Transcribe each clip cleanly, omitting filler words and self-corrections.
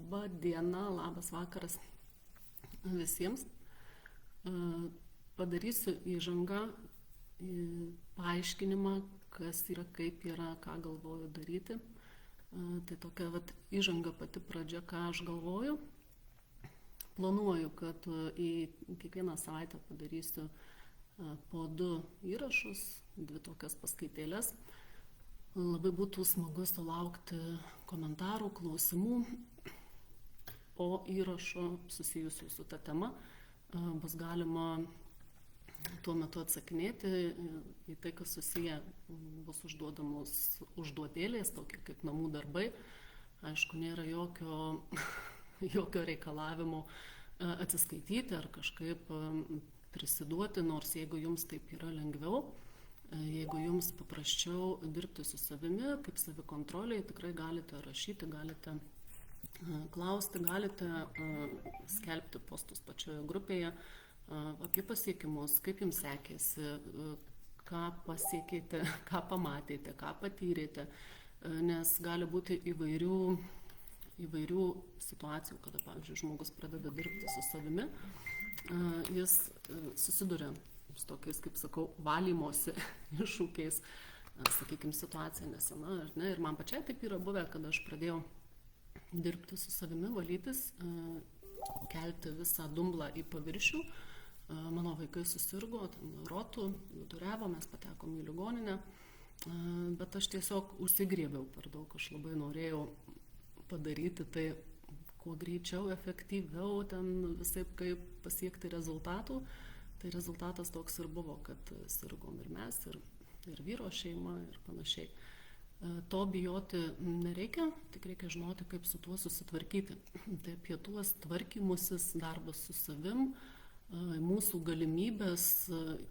Labą dieną, labas vakaras visiems. Padarysiu įžangą, paaiškinimą, kas yra, kaip yra, ką galvoju daryti. Tai tokia įžanga, pati pradžia, ką aš galvoju. Planuoju, kad į kiekvieną savaitę padarysiu po 2 įrašus, 2 tokias paskaitėlės. Labai būtų smagu sulaukti komentarų, klausimų, po įrašo susijusių su ta tema. Bus galima tuo metu atsakinėti į tai, kas susiję, bus užduodamos užduotėlės, tokie kaip namų darbai. Aišku, nėra jokio reikalavimo atsiskaityti ar kažkaip prisiduoti, nors jeigu jums taip yra lengviau, jeigu jums paprasčiau dirbti su savimi, kaip savikontroliai, tikrai galite rašyti, galite klausti, galite skelbti postus pačioje grupėje apie pasiekimus, kaip jums sekėsi, ką pasiekėte, ką pamatėte, ką patyrėte, nes gali būti įvairių situacijų, kada, pavyzdžiui, žmogus pradeda dirbti su savimi, jis susiduria su tokiais, kaip sakau, valymosi iššūkiais, sakykime, situacija nesena, ar ne? Ir man pačiai taip yra buvę, kad aš pradėjau dirbti su savimi, valytis, kelti visą dumblą į paviršių. Mano vaikai susirgo, rotų, viduriavo, mes patekom į ligoninę, bet aš tiesiog užsigriebiau per daug, aš labai norėjau padaryti tai kuo greičiau, efektyviau, ten visaip kaip pasiekti rezultatų. Tai rezultatas toks ir buvo, kad sirgom ir mes, ir vyro šeima ir panašiai. To bijoti nereikia, tik reikia žinoti, kaip su tuo susitvarkyti. Tai apie tuos tvarkymusis, darbas su savim, mūsų galimybės,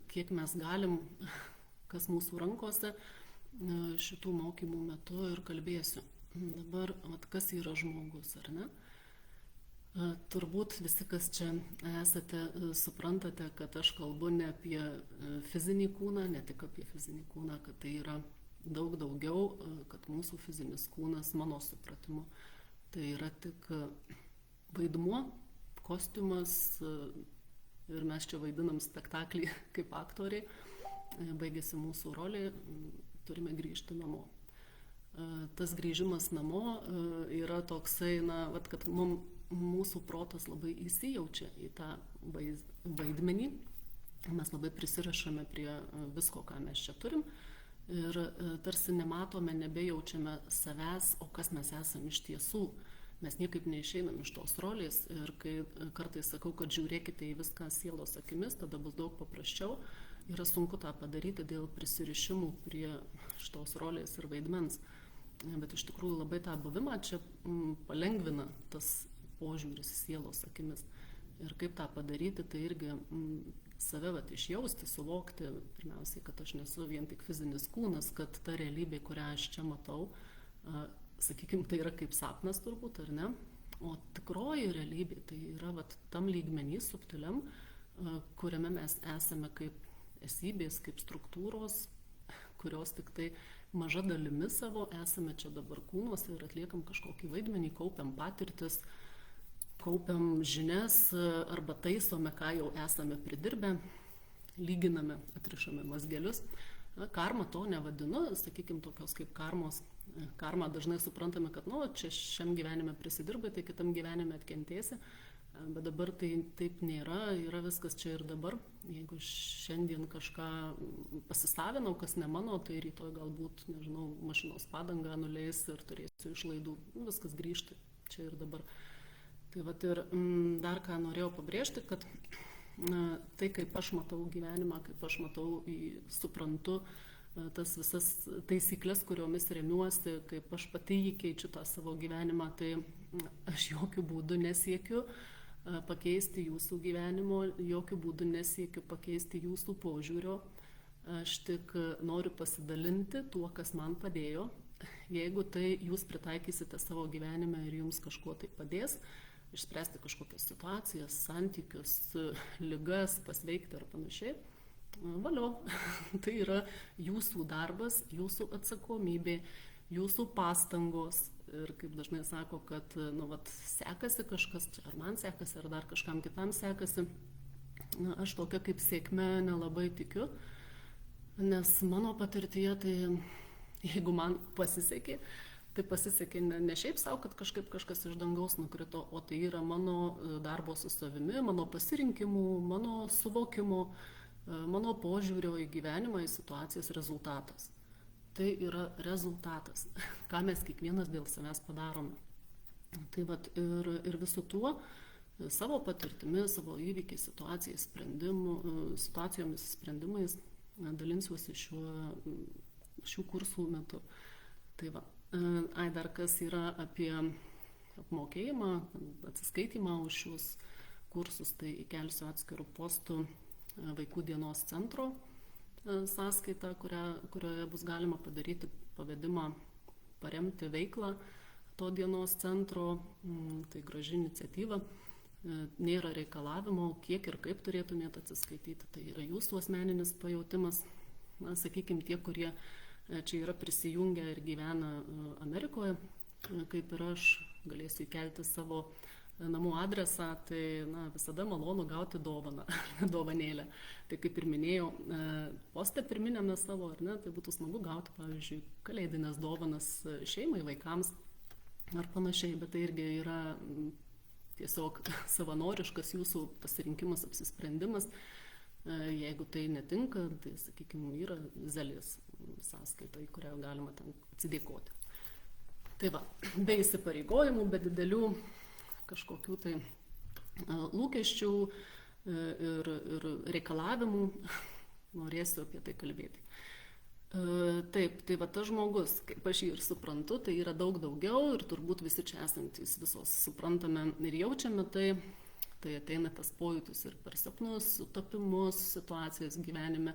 kiek mes galim, kas mūsų rankose, šitų mokymų metu ir kalbėsiu. Dabar, kas yra žmogus, ar ne? Turbūt visi, kas čia esate, suprantate, kad aš kalbu ne apie fizinį kūną, ne tik apie fizinį kūną, kad tai yra daug daugiau, kad mūsų fizinis kūnas, mano supratimu, tai yra tik vaidmuo, kostiumas ir mes čia vaidinam spektaklį kaip aktoriai, baigėsi mūsų rolė, turime grįžti namo. Tas grįžimas namo yra toksai, kad mūsų protas labai įsijaučia į tą vaidmenį, mes labai prisirašame prie visko, ką mes čia turim ir tarsi nematome, nebejaučiame savęs, o kas mes esame iš tiesų. Mes niekaip neišeinam iš tos rolės ir kai kartais sakau, kad žiūrėkite į viską sielos akimis, tada bus daug paprasčiau. Yra sunku tą padaryti dėl prisirišimų prie šitos rolės ir vaidmens. Bet iš tikrųjų labai tą buvimą čia palengvina tas požiūris sielos akimis. Ir kaip tą padaryti, tai irgi save išjausti, suvokti, pirmiausiai, kad aš nesu vien tik fizinis kūnas, kad ta realybė, kurią aš čia matau, sakykime, tai yra kaip sapnas turbūt, ar ne? O tikroji realybė tai yra tam lygmenį subtiliam, kuriame mes esame kaip esybės, kaip struktūros, kurios tik tai maža dalimi savo esame čia dabar kūnuose ir atliekam kažkokį vaidmenį, kaupiam patirtis, kaupiam žinias arba taisome, ką jau esame pridirbę, lyginame, atrišame mazgelius. Karma to nevadinu, sakykime, tokios kaip karmos. Karma dažnai suprantame, kad čia šiam gyvenime prisidirbai, tai kitam gyvenime atkentėsi, bet dabar tai taip nėra, yra viskas čia ir dabar. Jeigu šiandien kažką pasisavinau, kas ne mano, tai rytoj galbūt, nežinau, mašinos padangą nuleis ir turėsiu išlaidų, viskas grįžti čia ir dabar. Tai ir dar ką norėjau pabrėžti, kad tai, kaip aš matau gyvenimą, kaip aš matau, suprantu tas visas taisyklės, kuriomis remiuosi, kaip aš pati įkeičiu tą savo gyvenimą, tai aš jokių būdų nesiekiu pakeisti jūsų gyvenimo, jokių būdų nesiekiu pakeisti jūsų požiūrio. Aš tik noriu pasidalinti tuo, kas man padėjo. Jeigu tai jūs pritaikysite savo gyvenime ir jums kažkuo tai padės, išspręsti kažkokias situacijas, santykius, ligas, pasveikti ar panašiai, valio, tai yra jūsų darbas, jūsų atsakomybė, jūsų pastangos, Ir kaip dažnai sako, kad, nu, vat, sekasi kažkas, ar man sekasi, ar dar kažkam kitam sekasi. Na, aš tokia kaip sėkme nelabai tikiu, nes mano patirtyje, tai jeigu man pasisekė, tai pasisekė ne šiaip savo, kad kažkaip kažkas iš dangaus nukrito, o tai yra mano darbo su savimi, mano pasirinkimų, mano suvokimo, mano požiūrio į gyvenimą, į situacijas rezultatas. Tai yra rezultatas, ką mes kiekvienas dėl savęs padarome. Tai vat, ir visų tuo savo patirtimi, savo įvykiais, situacijomis, sprendimais dalinsiuosi šių kursų metu. Tai va, dar kas yra apie apmokėjimą, atsiskaitymą už šios kursus, tai įkelsiu atskirų postų vaikų dienos centro sąskaitą, kurioje bus galima padaryti pavedimą, paremti veiklą to dienos centro. Tai graži iniciatyva. Nėra reikalavimo, kiek ir kaip turėtumėte atsiskaityti. Tai yra jūsų asmeninis pajautimas. Na, sakykime, tie, kurie čia yra prisijungę ir gyvena Amerikoje, kaip ir aš, galėsiu įkelti savo namų adresą, tai visada malonu gauti dovaną, dovanėlę. Tai kaip ir minėjau, poste pirminėme savo, ar ne, tai būtų smagu gauti, pavyzdžiui, kalėdinės dovanas šeimai, vaikams ar panašiai, bet tai irgi yra tiesiog savanoriškas jūsų pasirinkimas, apsisprendimas. Jeigu tai netinka, tai, sakykime, yra Zelės sąskaita, į kurią galima ten atsidėkoti. Tai va, be įsipareigojimų, be didelių kažkokių tai lūkesčių ir reikalavimų, norėsiu apie tai kalbėti. Taip, tai va tas žmogus, kaip aš jį ir suprantu, tai yra daug daugiau ir turbūt visi čia esantys visos suprantame ir jaučiame tai ateina tas pojūtis ir per sapnus, sutapimus, situacijas gyvenime,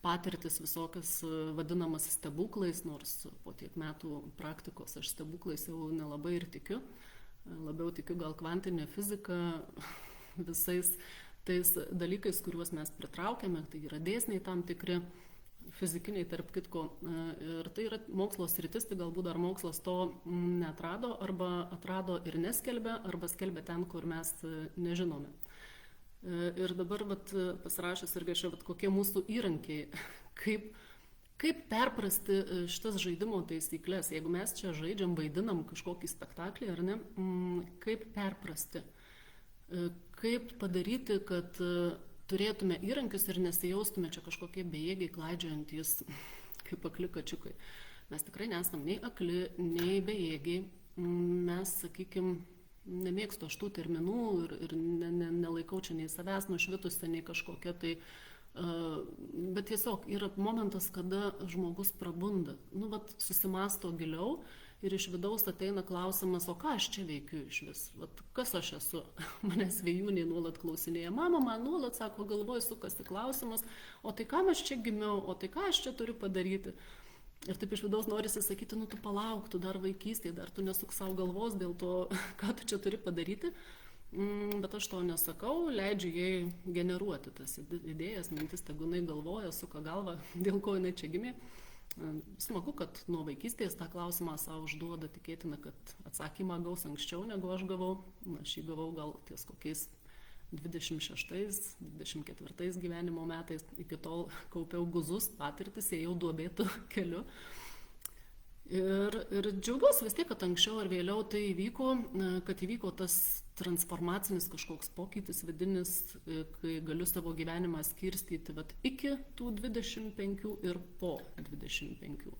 patirtis visokias vadinamas stebuklais, nors po tiek metų praktikos aš stebuklais jau nelabai ir tikiu. Labiau tikiu gal kvantinė fizika, visais tais dalykais, kuriuos mes pritraukiame, tai yra dėsniai tam tikri, fizikiniai tarp kitko. Ir tai yra mokslo sritis, tai galbūt dar mokslas to neatrado, arba atrado ir neskelbė, arba skelbė ten, kur mes nežinome. Ir dabar pasirašęs irgi čia, kokie mūsų įrankiai, kaip perprasti šitas žaidimo taisyklės, jeigu mes čia žaidžiam, vaidinam kažkokį spektaklį, ar ne, kaip perprasti, kaip padaryti, kad turėtume įrankius ir nesijaustume čia kažkokie bejėgiai, klaidžiojantys kaip akli kačiukai. Mes tikrai nesam nei akli, nei bejėgiai, mes, sakykime, nemėgstu aš tų terminų ir nelaikau čia nei savęs nušvitusi, nei kažkokia tai. Bet tiesiog yra momentas, kada žmogus prabunda, susimąsto giliau ir iš vidaus ateina klausimas, o ką aš čia veikiu iš vis, kas aš esu. Manęs vėjūniai nuolat klausinėja, mama man nuolat sako, galvoj sukasi klausimas, o tai kam aš čia gimiau, o tai ką aš čia turiu padaryti. Ir taip iš vidaus norisi sakyti, tu palauk, tu dar vaikystėje, dar tu nesuk savo galvos dėl to, ką tu čia turi padaryti. Bet aš to nesakau, leidžiu jai generuoti tas idėjas, mintis, tegu jinai galvoja, suka galvą, dėl ko jinai čia gimė. Smagu, kad nuo vaikystės tą klausimą savo užduoda, tikėtina, kad atsakymą gaus anksčiau, negu aš gavau. Aš jį gavau gal ties kokiais 26-24 gyvenimo metais, iki tol kaupiau guzus, patirtis, ėjau duobėtų keliu. Ir džiaugiuosi vis tiek, kad anksčiau ar vėliau tai įvyko, kad įvyko tas transformacinis kažkoks pokytis vidinis, kai galiu savo gyvenimą skirstyti iki tų 25 ir po 25.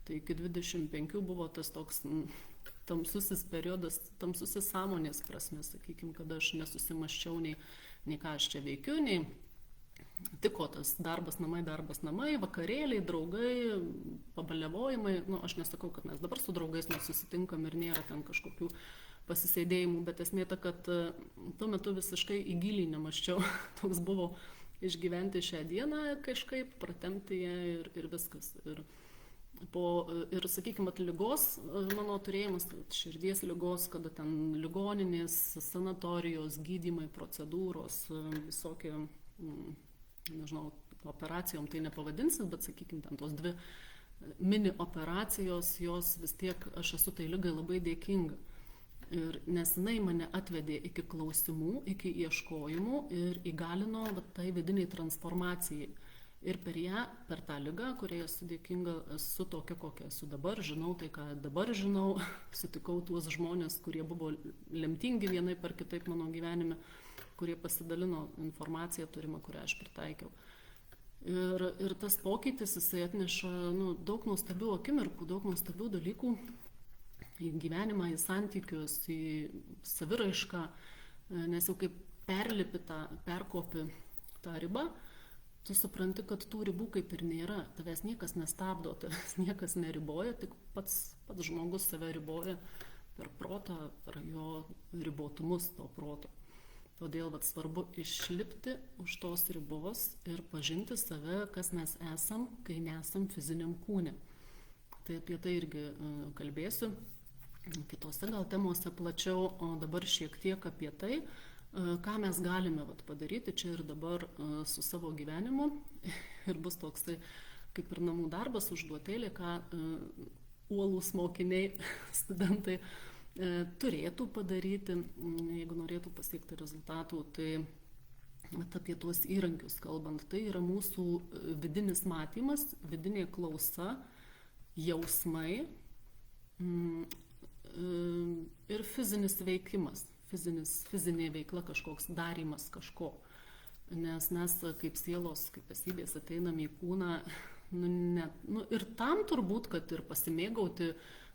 Tai iki 25 buvo tas toks tamsusis periodas, tamsusis sąmonės prasme, sakykime, kada aš nesusimaščiau nei ką aš čia veikiu, nei tiko tas darbas namai, vakarėliai, draugai, pabaliavojimai. Aš nesakau, kad mes dabar su draugais nesusitinkam ir nėra ten kažkokių pasisėdėjimų, bet esmė ta, kad tuo metu visiškai į gilį nemaščiau. Toks buvo išgyventi šią dieną kažkaip, pratempti ją ir viskas. Ir sakykime, ligos mano turėjimas, širdies ligos, kada ten ligoninės, sanatorijos, gydymai, procedūros, visokie, nežinau, operacijom tai nepavadinsit, bet sakykime, ten tos dvi mini operacijos, jos vis tiek, aš esu tai ligai labai dėkinga. Ir nes jinai mane atvedė iki klausimų, iki ieškojimų ir įgalino tai vidiniai transformacijai. Ir per ją, per tą ligą, kuriai esu dėkinga, esu tokia, kokia esu dabar, žinau tai, ką dabar žinau, sutikau tuos žmonės, kurie buvo lemtingi vienai per kitaip mano gyvenime, kurie pasidalino informaciją turimą, kurią aš pritaikiau. Ir tas pokytis, jisai atneša daug nuostabių akimirkų, daug nuostabių dalykų į gyvenimą, į santykius, į saviraišką, nes jau kaip perkopi tą ribą, tu supranti, kad tų ribų kaip ir nėra, tavęs niekas nestabdo, tavęs niekas neriboja, tik pats žmogus save riboja per protą, per jo ribotumus to proto. Todėl svarbu išlipti už tos ribos ir pažinti save, kas mes esam, kai nesam fiziniam kūne. Tai apie tai irgi kalbėsiu kitose gal temose plačiau, o dabar šiek tiek apie tai, ką mes galime padaryti čia ir dabar su savo gyvenimu. Ir bus toksai kaip ir namų darbas, užduotėlė, ką uolūs mokiniai, studentai turėtų padaryti, jeigu norėtų pasiekti rezultatų. Tai apie tuos įrankius kalbant, tai yra mūsų vidinis matymas, vidinė klausa, jausmai ir fizinis veikimas. Fizinė veikla, kažkoks darymas kažko. Nes mes kaip sielos, kaip esybės ateinam į kūną, ir tam turbūt, kad ir pasimėgauti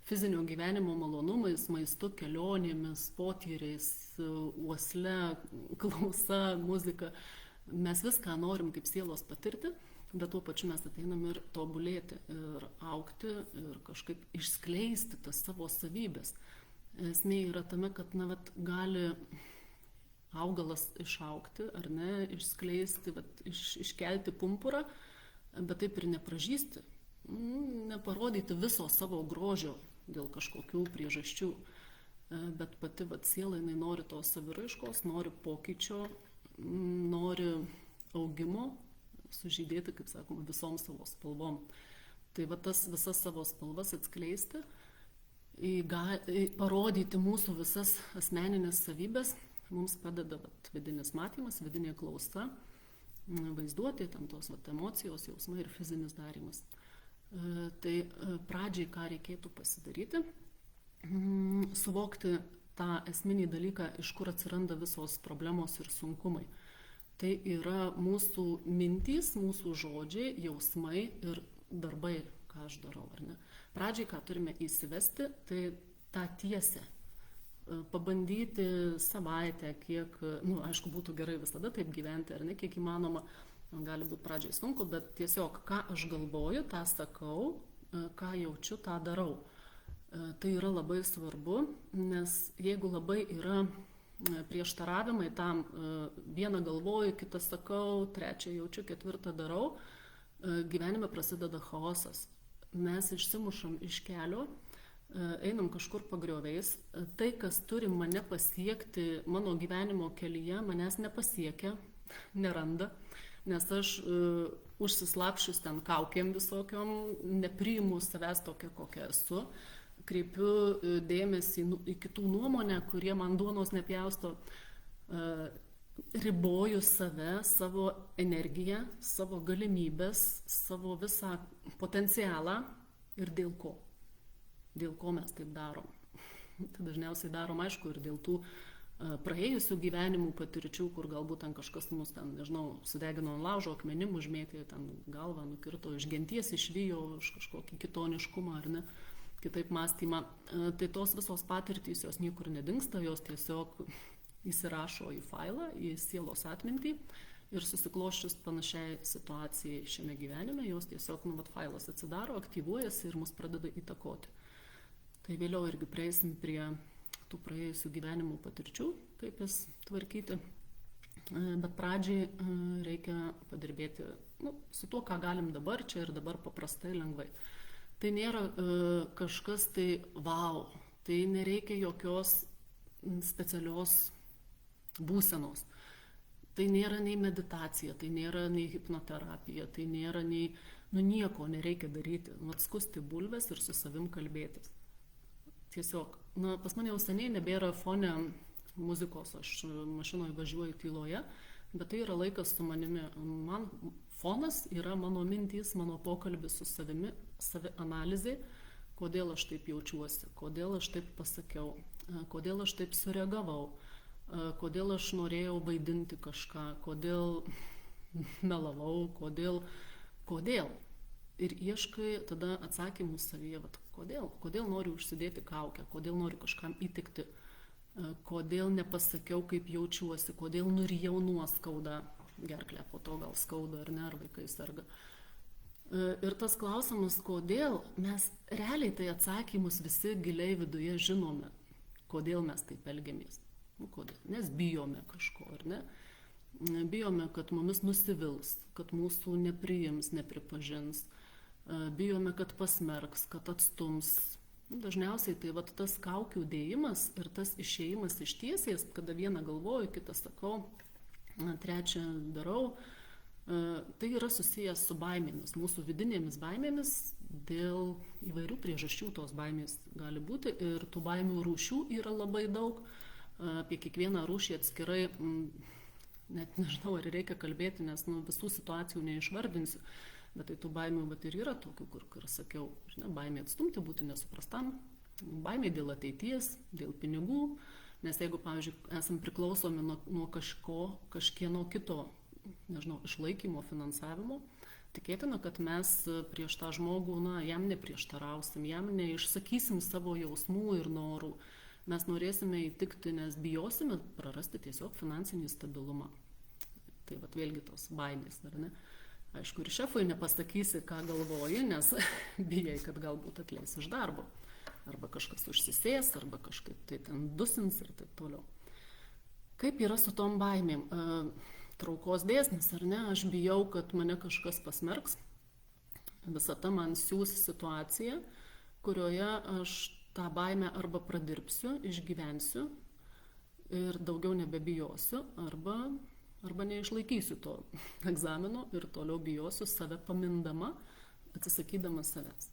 fizinio gyvenimo malonumais, maistu, kelionėmis, potyriais, uosle, klausa, muzika. Mes viską norim kaip sielos patirti, bet tuo pačiu mes ateinam ir tobulėti, ir augti, ir kažkaip išskleisti tas savo savybės. Esmė yra tame, kad gali augalas išaugti, ar ne, išskleisti, iškelti pumpurą, bet taip ir nepražysti, neparodyti viso savo grožio dėl kažkokių priežasčių. Bet pati siela, jinai nori tos saviraiškos, nori pokyčio, nori augimo, sužydėti, kaip sakoma, visom savo spalvom. Tai tas visas savo spalvas atskleisti, parodyti mūsų visas asmeninės savybės, mums padeda vidinis matymas, vidinė klausa, vaizduoti, tos emocijos, jausmai ir fizinis darymas. Tai pradžiai, ką reikėtų pasidaryti, suvokti tą esminį dalyką, iš kur atsiranda visos problemos ir sunkumai. Tai yra mūsų mintys, mūsų žodžiai, jausmai ir darbai, ką aš darau, ar ne. Pradžiai, ką turime įsivesti, tai tą tiesę. Pabandyti savaitę, kiek, aišku, būtų gerai visada taip gyventi, ar ne, kiek įmanoma, gali būti pradžiai sunku, bet tiesiog, ką aš galvoju, tą sakau, ką jaučiu, tą darau. Tai yra labai svarbu, nes jeigu labai yra prieštaravimai tam, vieną galvoju, kitą sakau, trečią jaučiu, ketvirtą darau, gyvenime prasideda chaosas. Mes išsimušam iš kelio, einam kažkur pagrioviais, tai, kas turi mane pasiekti mano gyvenimo kelyje, manęs nepasiekia, neranda, nes aš užsislapšius ten kaukėm visokiom, nepriimu savęs tokia, kokia esu, kreipiu dėmesį į kitų nuomonę, kurie man duonos nepjausto, riboju save, savo energiją, savo galimybės, savo visą potencialą ir dėl ko. Dėl ko mes taip darom. Tai dažniausiai darom, aišku, ir dėl tų praėjusių gyvenimų patirčių, kur galbūt ten kažkas mus ten, nežinau, sudegino ant laužo, akmenim užmėtė, ten galvą nukirto, iš genties išvijo, iš kažkokį kitoniškumą, ar ne, kitaip mąstymą. Tai tos visos patirtys, jos niekur nedingsta, jos tiesiog įsirašo į failą, į sielos atmintį ir susikloščius panašiai situacijai šiame gyvenime, jos tiesiog, failas atsidaro, aktyvuojasi ir mus pradeda įtakoti. Tai vėliau irgi prieisim prie tų praėjusių gyvenimų patirčių, kaip jas tvarkyti. Bet pradžiai reikia padirbėti su tuo, ką galim dabar, čia ir dabar paprastai, lengvai. Tai nėra kažkas tai wow, tai nereikia jokios specialios būsenos. Tai nėra nei meditacija, tai nėra nei hipnoterapija, tai nėra nei, nieko nereikia daryti. Atskusti bulves ir su savim kalbėtis. Tiesiog, pas mane jau seniai nebėra fone muzikos, aš mašinoje važiuoju tyloje, bet tai yra laikas su manimi. Man fonas yra mano mintys, mano pokalbis su savimi, savianalizė, kodėl aš taip jaučiuosi, kodėl aš taip pasakiau, kodėl aš taip sureagavau, kodėl aš norėjau vaidinti kažką, kodėl melavau, kodėl. Ir ieškai tada atsakymų savyje, kodėl noriu užsidėti kaukę, kodėl noriu kažkam įtikti, kodėl nepasakiau, kaip jaučiuosi, kodėl nurijau nuoskaudą, gerklę po to gal skauda ar ne, ar vaikai serga. Ir tas klausimas, kodėl, mes realiai tai atsakymus visi giliai viduje žinome, kodėl mes taip elgiamės. Kodėl? Nes bijome kažko, ar ne? Bijome, kad mumis nusivils, kad mūsų nepriims, nepripažins, bijome, kad pasmerks, kad atstums. Dažniausiai tai tas kaukių dėjimas ir tas išėjimas iš tiesės, kada vieną galvoju, kitą sakau, trečią darau, tai yra susijęs su baimėmis, mūsų vidinėmis baimėmis, dėl įvairių priežasčių tos baimės gali būti ir tų baimių rūšių yra labai daug, apie kiekvieną rūšį atskirai, net nežinau, ar reikia kalbėti, nes visų situacijų neišvardinsiu, bet tai tų baimių ir yra tokių, kur sakiau, baimė atstumti, būti nesuprastam, baimė dėl ateities, dėl pinigų, nes jeigu, pavyzdžiui, esam priklausomi nuo kažkieno kito, nežinau, išlaikymo, finansavimo, tikėtina, kad mes prieš tą žmogų, jam neprieštarausim, jam neišsakysim savo jausmų ir norų, mes norėsime įtikti, nes bijosime prarasti tiesiog finansinį stabilumą. Tai vėlgi tos baimės, ar ne? Aišku, ir šefui nepasakysi, ką galvoji, nes bijai, kad galbūt atleis iš darbo. Arba kažkas užsisės, arba kažkaip tai ten dusins ir taip toliau. Kaip yra su tom baimėm? Traukos dėsnis, ar ne? Aš bijau, kad mane kažkas pasmerks. Visata man siūs situaciją, kurioje aš tą baimę arba pradirbsiu, išgyvensiu ir daugiau nebebijosiu, arba neišlaikysiu to egzamino ir toliau bijosiu save pamindama, atsisakydama savęs.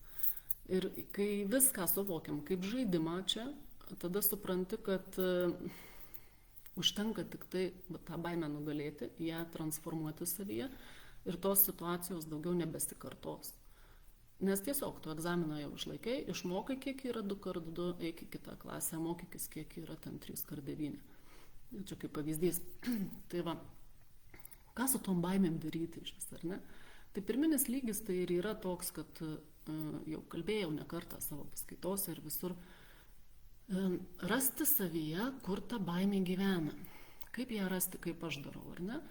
Ir kai viską suvokiam kaip žaidimą čia, tada supranti, kad užtenka tik tai tą baimę nugalėti, ją transformuoti savyje ir tos situacijos daugiau nebesikartos. Nes tiesiog tu egzaminą jau išlaikai, išmokai, kiek yra 2x2, eik į kitą klasę, mokykis, kiek yra ten 3x9. Čia kaip pavyzdys. Tai ką su tom baimėm daryti iš vis, ar ne? Tai pirminis lygis tai ir yra toks, kad jau kalbėjau ne kartą savo paskaitose ir visur, rasti savyje, kur ta baimė gyvena. Kaip ją rasti, kaip aš darau, ar ne?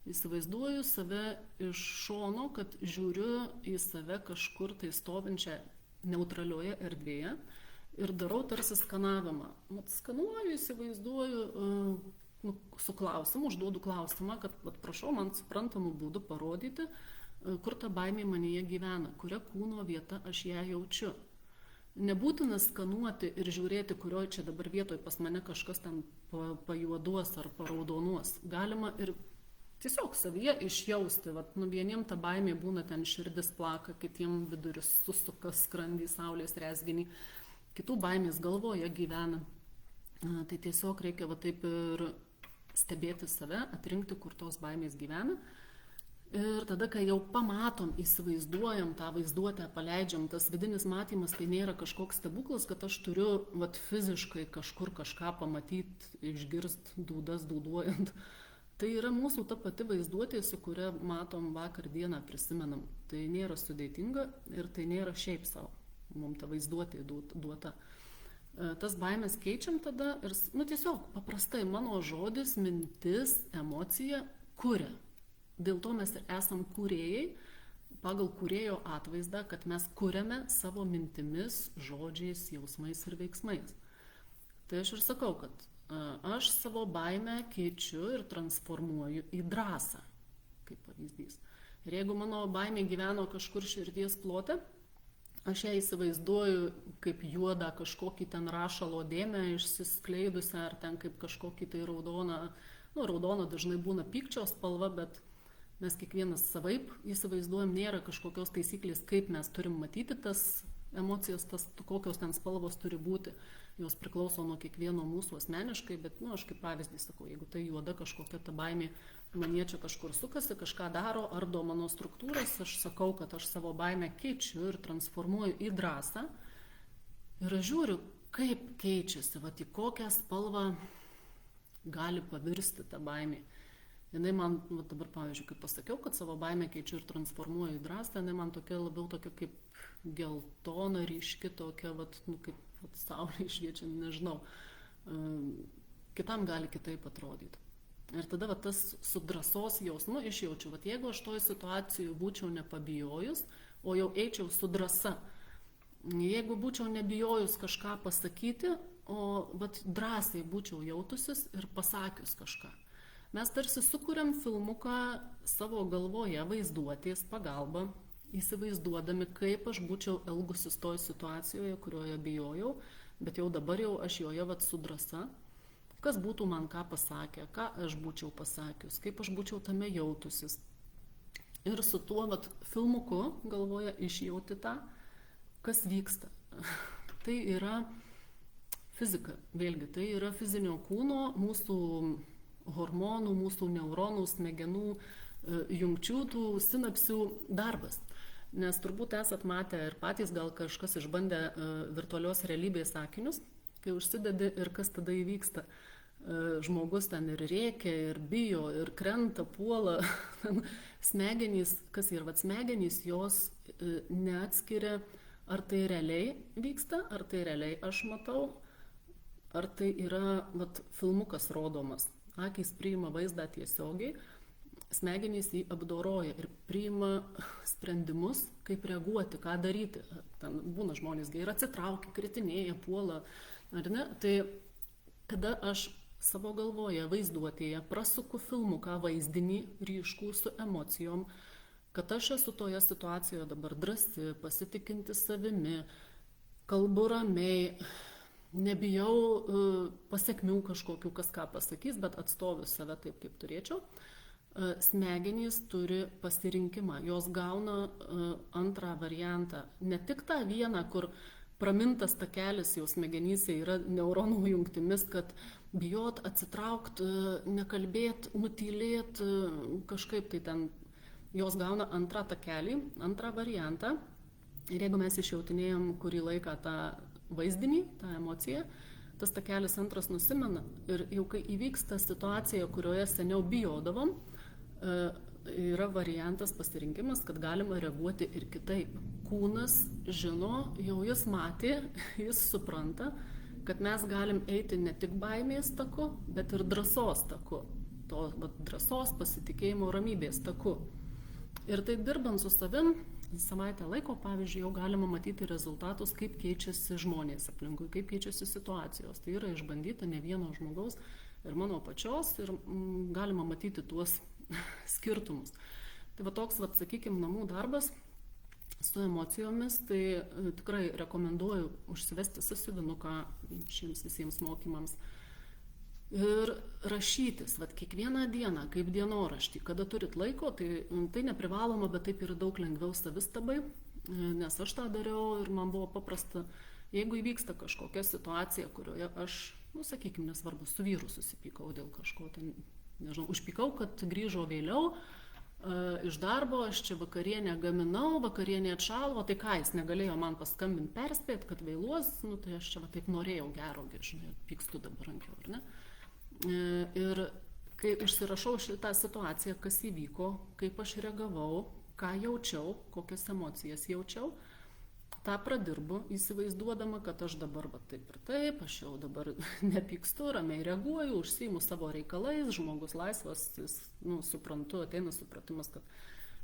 Įsivaizduoju save iš šono, kad žiūriu į save kažkur tai stovinčią neutralioje erdvėje ir darau tarsi skanavimą. Skanuoju, įsivaizduoju, su klausimu, užduodu klausimą, kad prašau man suprantamų būdų parodyti, kur ta baimė manyje gyvena, kuria kūno vieta aš ją jaučiu. Nebūtina skanuoti ir žiūrėti, kurioje čia dabar vietoje pas mane kažkas ten pajuoduos ar paraudonuos. Galima ir tiesiog savyje išjausti. Vieniem ta baimė būna ten širdis plaka, kitiem viduris susuka skrandį, saulės rezginį, kitų baimės galvoje gyvena. Tai tiesiog reikia taip ir stebėti save, atrinkti, kur tos baimės gyvena. Ir tada, kai jau pamatom, įsivaizduojam tą vaizduotę, paleidžiam, tas vidinis matymas, tai nėra kažkoks stebuklas, kad aš turiu fiziškai kažkur kažką pamatyti, išgirst dūdas dūduojant. Tai yra mūsų ta pati vaizduotė, su kuria matom vakar dieną, prisimenam. Tai nėra sudėtinga ir tai nėra šiaip savo. Mums ta vaizduotė duota. Tas baimės keičiam tada ir tiesiog paprastai mano žodis, mintis, emocija kuria. Dėl to mes ir esam kūrėjai, pagal kūrėjo atvaizdą, kad mes kuriame savo mintimis, žodžiais, jausmais ir veiksmais. Tai aš ir sakau, kad aš savo baimę keičiu ir transformuoju į drąsą, kaip pavyzdys. Ir jeigu mano baimė gyveno kažkur širdies plote, aš ją įsivaizduoju kaip juodą kažkokį ten rašalo dėmę išsiskleidusią, ar ten kaip kažkokį tai raudoną, raudona dažnai būna pykčio spalva, bet mes kiekvienas savaip įsivaizduojam, nėra kažkokios taisyklės, kaip mes turim matyti tas emocijas, kokios ten spalvos turi būti. Jos priklauso nuo kiekvieno mūsų asmeniškai, bet, aš kaip pavyzdį sakau, jeigu tai juoda kažkokia ta baimė, manie čia kažkur sukasi, kažką daro, ardo mano struktūras, aš sakau, kad aš savo baimę keičiu ir transformuoju į drąsą. Ir aš žiūriu, kaip keičiasi, į kokią spalvą gali pavirsti ta baimė. Jinai man, dabar pavyzdžiui, kaip pasakiau, kad savo baimę keičiu ir transformuoju į drąsą, jinai man labiau tokia kaip geltona, ryški, tokia, kaip saulė šviečia, nežinau. Kitam gali kitaip atrodyti. Ir tada tas su drąsos jausmu išjaučiu, jeigu aš toj situacijai būčiau nepabijojus, o jau eičiau su drąsa. Jeigu būčiau nebijojus kažką pasakyti, o drąsiai būčiau jautusis ir pasakius kažką. Mes tarsi sukuriam filmuką savo galvoje vaizduotės pagalba, įsivaizduodami, kaip aš būčiau elgusis toj situacijoje, kurioje bijojau, bet jau dabar jau aš joje su drąsa, kas būtų man ką pasakę, ką aš būčiau pasakius, kaip aš būčiau tame jautusis. Ir su tuo filmuku galvoje išjauti tą, kas vyksta. Tai yra fizika, vėlgi, tai yra fizinio kūno, mūsų hormonų, mūsų neuronų, smegenų, jungčių, tų sinapsių darbas. Nes turbūt esat matę ir patys gal kažkas išbandė virtualios realybės akinius, kai užsidedi ir kas tada įvyksta. Žmogus ten ir rėkia, ir bijo, ir krenta, puola. Smegenys, kas yra, smegenys jos neatskiria, ar tai realiai vyksta, ar tai realiai aš matau, ar tai yra filmukas rodomas. Akys priima vaizdą tiesiogiai, smegenys jį apdoroja ir priima sprendimus, kaip reaguoti, ką daryti. Ten būna žmonės ir atsitraukia, kritinėja, puola, ar ne? Tai kada aš savo galvoje, vaizduotėje prasuku filmuką, vaizdinį, ryškų su emocijom, kad aš esu toje situacijoje dabar drąsi, pasitikinti savimi, kalbu ramiai, nebijau pasekmių kažkokių, kas ką pasakys, bet atstoviu save taip, kaip turėčiau. Smegenys turi pasirinkimą, jos gauna antrą variantą. Ne tik tą vieną, kur pramintas takelis jau smegenyse yra neuronų jungtimis, kad bijot, atsitraukt, nekalbėt, nutylėt, kažkaip tai ten. Jos gauna antrą takelį, antrą variantą. Ir jeigu mes išjautinėjom kurį laiką tą vaizdinį, tą emociją, tas takelis antras nusimena. Ir jau kai įvyksta situacija, kurioje seniau bijodavom, yra variantas pasirinkimas, kad galima reaguoti ir kitaip. Kūnas žino, jau jis matė, jis supranta, kad mes galim eiti ne tik baimės taku, bet ir drąsos taku. To drąsos, pasitikėjimo, ramybės taku. Ir tai dirbant su savim, savaitę laiko, pavyzdžiui, jau galima matyti rezultatus, kaip keičiasi žmonės aplinkui, kaip keičiasi situacijos. Tai yra išbandyta ne vieno žmogaus ir mano pačios ir galima matyti tuos skirtumus. Tai toks, sakykime, namų darbas su emocijomis, tai tikrai rekomenduoju užsivesti sąsiuvinuką šiems visiems mokymams. Ir rašytis, kiekvieną dieną, kaip dienoraštį, kada turit laiko, tai neprivaloma, bet taip yra daug lengviau savistabai, nes aš tą dariau ir man buvo paprasta, jeigu įvyksta kažkokia situacija, kurioje aš, sakykime, nesvarbu, su vyru susipykau dėl kažko, nežinau, užpykau, kad grįžo vėliau iš darbo, aš čia vakarienę gaminau, vakarienė atšalo, tai ką, jis negalėjo man paskambinti, perspėti, kad vėluos, tai aš čia taip norėjau gero, žinai, pykstu dabar ankiau, ar ne? Ir kai užsirašau šitą situaciją, kas įvyko, kaip aš reagavau, ką jaučiau, kokias emocijas jaučiau, tą pradirbu, įsivaizduodama, kad aš dabar taip ir taip, aš jau dabar nepykstu, ramiai reaguoju, užsiimu savo reikalais, žmogus laisvas, jis, suprantu, ateina supratimas, kad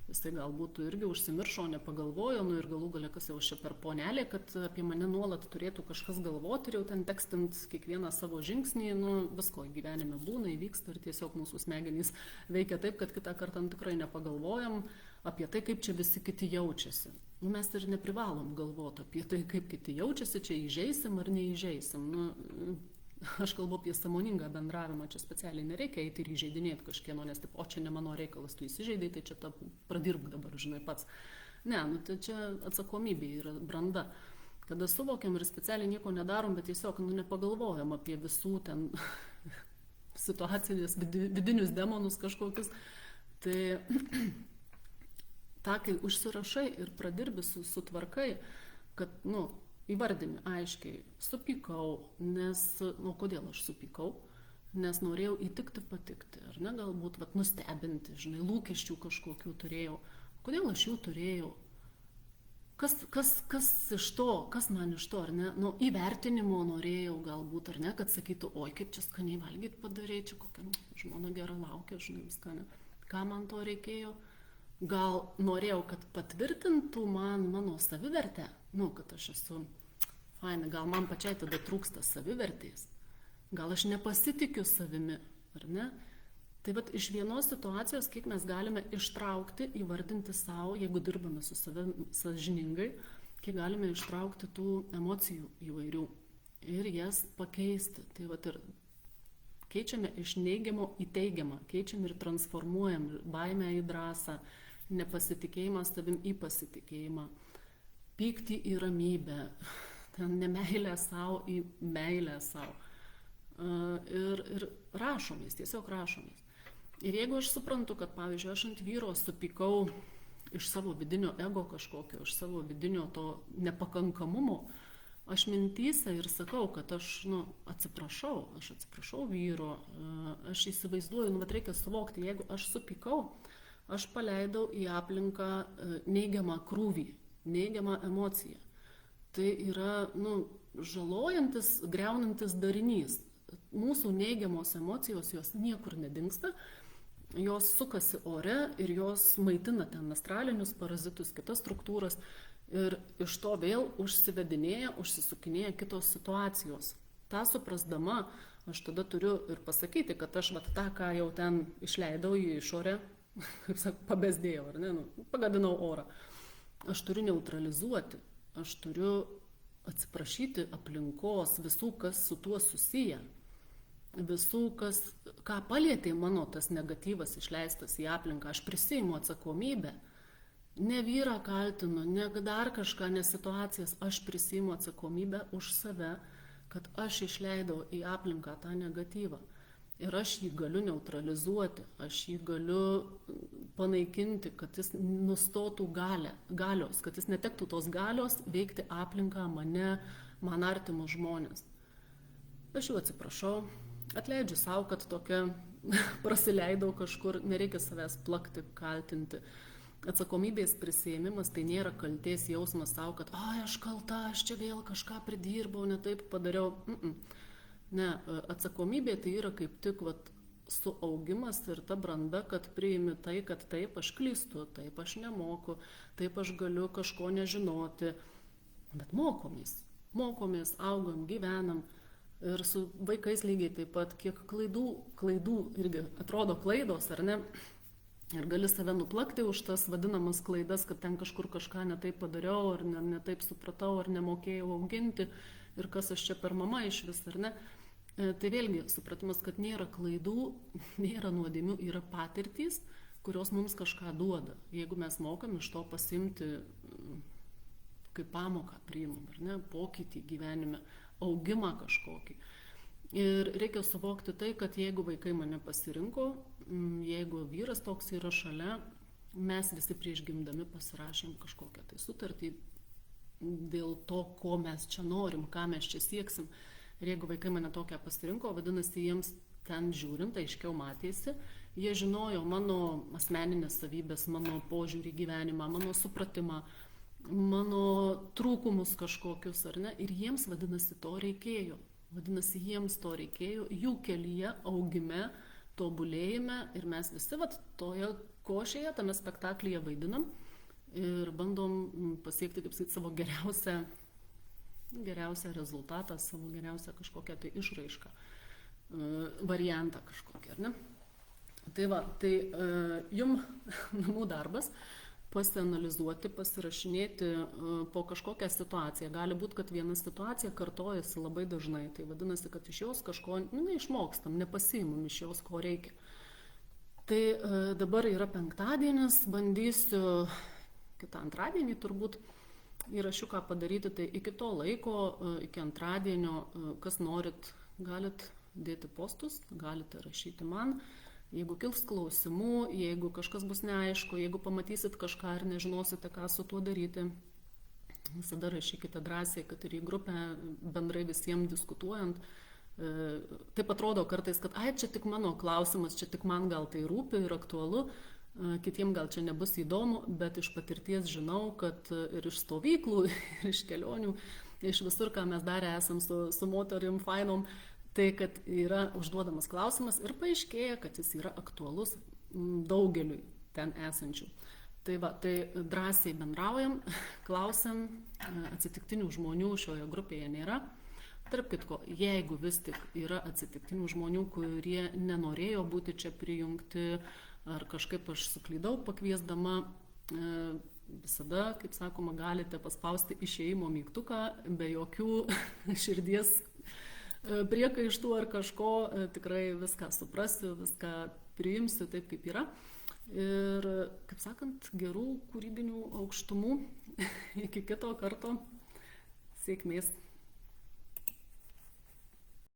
jisai galbūt irgi užsimiršo, nepagalvojo, ir galų gale kas jau čia per ponelė, kad apie mane nuolat turėtų kažkas galvoti ir jau ten tekstint kiekvieną savo žingsnį, visko gyvenime būna, įvyksta ir tiesiog mūsų smegenys veikia taip, kad kitą kartą tikrai nepagalvojam apie tai, kaip čia visi kiti jaučiasi. Mes ir neprivalom galvoti apie tai, kaip kiti jaučiasi, čia įžeisim ar neįžeisim. aš kalbu apie sąmoningą bendravimą, čia specialiai nereikia eiti ir įžeidinėti kažkieno, nes taip, o čia ne mano reikalas, tu įsižeidai, tai čia pradirb dabar, žinai, pats. Ne, nu tai čia atsakomybė yra branda. Kada suvokiam ir specialiai nieko nedarom, bet tiesiog nepagalvojam apie visų ten situacijos vidinius demonus kažkokius, tai tą, kai užsirašai ir pradirbi sutvarkai, kad, įvardini aiškiai, supykau, nes, kodėl aš supykau, nes norėjau įtikti, patikti, ar ne, galbūt nustebinti, žinai, lūkesčių kažkokių turėjau. Kodėl aš jų turėjau? Kas iš to, kas man iš to, ar ne, įvertinimo norėjau galbūt, ar ne, kad sakytų, oi, kaip čia skaniai valgyti padarėjai, čia kokia žmona gera laukia, žinai, skania. Ką man to reikėjo? Gal norėjau, kad patvirtintų man mano savivertę, kad aš esu faina, gal man pačiai tada trūksta savivertės, gal aš nepasitikiu savimi, ar ne? Tai iš vienos situacijos, kiek mes galime ištraukti, įvardinti savo, jeigu dirbame su savimi sąžiningai, kiek galime ištraukti tų emocijų įvairių ir jas pakeisti. Tai ir keičiame iš neigiamo į teigiamą, keičiam ir transformuojam baimę į drąsą, nepasitikėjimą savim į pasitikėjimą, pyktį į ramybę, nemeilę savo į meilę savo. Ir rašomės, tiesiog rašomės. Ir jeigu aš suprantu, kad, pavyzdžiui, aš ant vyro supykau iš savo vidinio ego kažkokio, iš savo vidinio to nepakankamumo, aš mintyse ir sakau, kad aš atsiprašau vyro, aš įsivaizduoju, reikia suvokti, jeigu aš supykau, aš paleidau į aplinką neigiamą krūvį, neigiamą emociją. Tai yra, žalojantis, greunantis darinys. Mūsų neigiamos emocijos, jos niekur nedingsta, jos sukasi ore ir jos maitina ten astralinius parazitus, kitas struktūras ir iš to vėl užsivedinėja, užsisukinėja kitos situacijos. Ta suprasdama, aš tada turiu ir pasakyti, kad aš tą, ką jau ten išleidau į išorę, kaip sakau, pabezdėjau, ar ne, pagadinau orą. Aš turiu neutralizuoti, aš turiu atsiprašyti aplinkos, visų, kas su tuo susiję, visų, ką palietė mano tas negatyvas išleistas į aplinką, aš prisiimu atsakomybę, ne vyrą kaltinu, ne dar kažką, ne situacijas, aš prisiimu atsakomybę už save, kad aš išleidau į aplinką tą negatyvą. Ir aš jį galiu neutralizuoti, aš jį galiu panaikinti, kad jis nustotų galios, kad jis netektų tos galios veikti aplinką, mane, man artimus žmonės. Aš jų atsiprašau, atleidžiu savo, kad tokia prasileidau kažkur, nereikia savęs plakti, kaltinti. Atsakomybės prisiėmimas tai nėra kaltės jausmas savo, kad aš kalta, aš čia vėl kažką pridirbau, ne taip padariau. Ne, atsakomybė tai yra kaip tik suaugimas ir ta branda, kad priimi tai, kad taip aš klystu, taip aš nemoku, taip aš galiu kažko nežinoti. Bet mokomės, augam, gyvenam. Ir su vaikais lygiai taip pat, kiek klaidų irgi atrodo klaidos, ar ne? Ir gali save nuplakti už tas vadinamas klaidas, kad ten kažkur kažką ne taip padariau, ar ne taip supratau, ar nemokėjau auginti, ir kas aš čia per mama iš vis, ar ne? Tai vėlgi supratimas, kad nėra klaidų, nėra nuodėmių, yra patirtys, kurios mums kažką duoda. Jeigu mes mokam iš to pasimti kaip pamoką priimam, ar ne, pokytį gyvenime, augimą kažkokį. Ir reikia suvokti tai, kad jeigu vaikai mane pasirinko, jeigu vyras toks yra šalia, mes visi prieš gimdami pasirašėm kažkokią tai sutartį dėl to, ko mes čia norim, ką mes čia sieksim. Ir jeigu vaikai mane tokią pasirinko, vadinasi, jiems ten žiūrint, aiškiau matėsi, jie žinojo mano asmeninės savybės, mano požiūrį į gyvenimą, mano supratimą, mano trūkumus kažkokius, ar ne, ir jiems, vadinasi, to reikėjo. Vadinasi, jiems to reikėjo, jų kelyje, augime, tobulėjime, ir mes visi toje košėje, tame spektaklyje vaidinam ir bandom pasiekti, kaip sakyti, savo geriausią rezultatą, savo geriausią kažkokią tai išraišką, variantą kažkokį, ar ne? Tai jum namų darbas pasianalizuoti, pasirašinėti po kažkokią situaciją. Gali būti, kad viena situacija kartojasi labai dažnai. Tai vadinasi, kad iš jos kažko neišmokstam, nepasiimam iš jos, ko reikia. Tai dabar yra penktadienis, bandysiu kitą antradienį turbūt įrašiuką padaryti. Tai iki to laiko, iki antradienio, kas norit, galit dėti postus, galite rašyti man. Jeigu kils klausimų, jeigu kažkas bus neaišku, jeigu pamatysit kažką ir nežinosite, ką su tuo daryti, visada rašykite drąsiai, kad ir į grupę bendrai visiems diskutuojant. Taip atrodo kartais, kad čia tik mano klausimas, čia tik man gal tai rūpi ir aktualu, kitiems gal čia nebus įdomu, bet iš patirties žinau, kad ir iš stovyklų, ir iš kelionių, iš visur, ką mes darę esam su moterim fainom, tai, kad yra užduodamas klausimas ir paaiškėja, kad jis yra aktualus daugeliui ten esančių. Tai drąsiai bendraujam, klausiam, atsitiktinių žmonių šioje grupėje nėra. Tarp kitko, jeigu vis tik yra atsitiktinių žmonių, kurie nenorėjo būti čia prijungti, ar kažkaip aš suklydau pakviesdama, visada, kaip sakoma, galite paspausti išėjimo mygtuką be jokių širdies priekaištų ar kažko, tikrai viską suprasiu, viską priimsiu taip, kaip yra. Ir, kaip sakant, gerų kūrybinių aukštumų. Iki kito karto. Sėkmės.